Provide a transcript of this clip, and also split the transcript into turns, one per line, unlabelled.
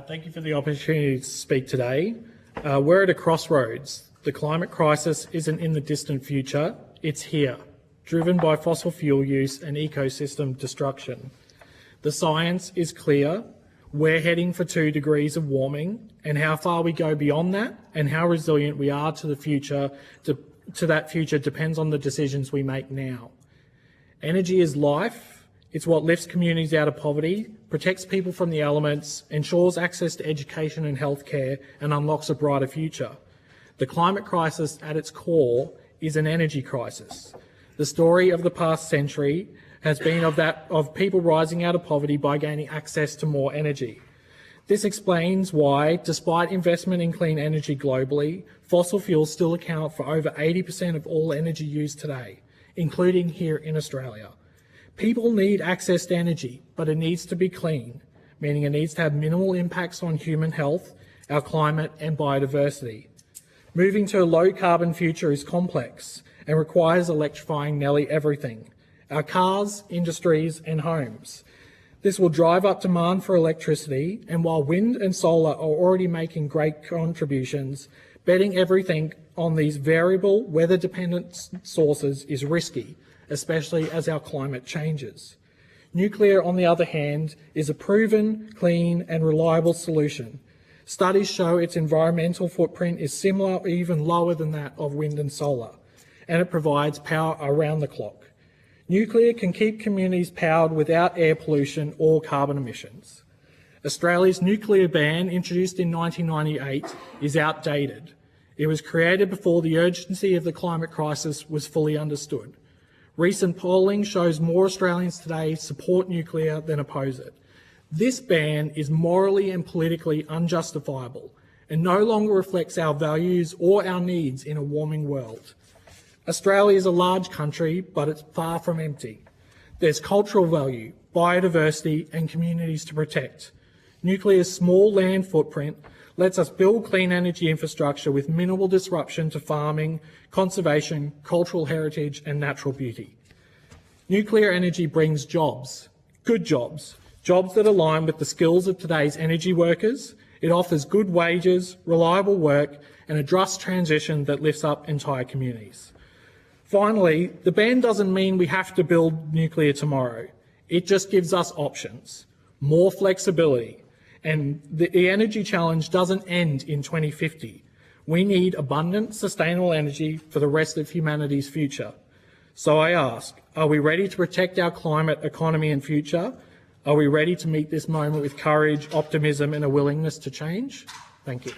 Thank you for the opportunity to speak today. We're at a crossroads. The climate crisis isn't in the distant future, it's here, driven by fossil fuel use and ecosystem destruction. The science is clear. We're heading for 2 degrees of warming, and how far we go beyond that and how resilient we are to the future, to that future depends on the decisions we make now. Energy is life. It's what lifts communities out of poverty, protects people from the elements, ensures access to education and healthcare, and unlocks a brighter future. The climate crisis at its core is an energy crisis. The story of the past century has been of people rising out of poverty by gaining access to more energy. This explains why, despite investment in clean energy globally, fossil fuels still account for over 80% of all energy used today, including here in Australia. People need access to energy, but it needs to be clean, meaning it needs to have minimal impacts on human health, our climate and biodiversity. Moving to a low-carbon future is complex and requires electrifying nearly everything: our cars, industries and homes. This will drive up demand for electricity, and while wind and solar are already making great contributions, betting everything on these variable, weather-dependent sources is risky, especially as our climate changes. Nuclear, on the other hand, is a proven, clean and reliable solution. Studies show its environmental footprint is similar or even lower than that of wind and solar, and it provides power around the clock. Nuclear can keep communities powered without air pollution or carbon emissions. Australia's nuclear ban, introduced in 1998, is outdated. It was created before the urgency of the climate crisis was fully understood. Recent polling shows more Australians today support nuclear than oppose it. This ban is morally and politically unjustifiable and no longer reflects our values or our needs in a warming world. Australia is a large country, but it's far from empty. There's cultural value, biodiversity and communities to protect. Nuclear's small land footprint lets us build clean energy infrastructure with minimal disruption to farming, conservation, cultural heritage and natural beauty. Nuclear energy brings jobs, good jobs, jobs that align with the skills of today's energy workers. It offers good wages, reliable work and a just transition that lifts up entire communities. Finally, the ban doesn't mean we have to build nuclear tomorrow. It just gives us options, more flexibility. And the energy challenge doesn't end in 2050. We need abundant, sustainable energy for the rest of humanity's future. So I ask, are we ready to protect our climate, economy and future? Are we ready to meet this moment with courage, optimism and a willingness to change? Thank you.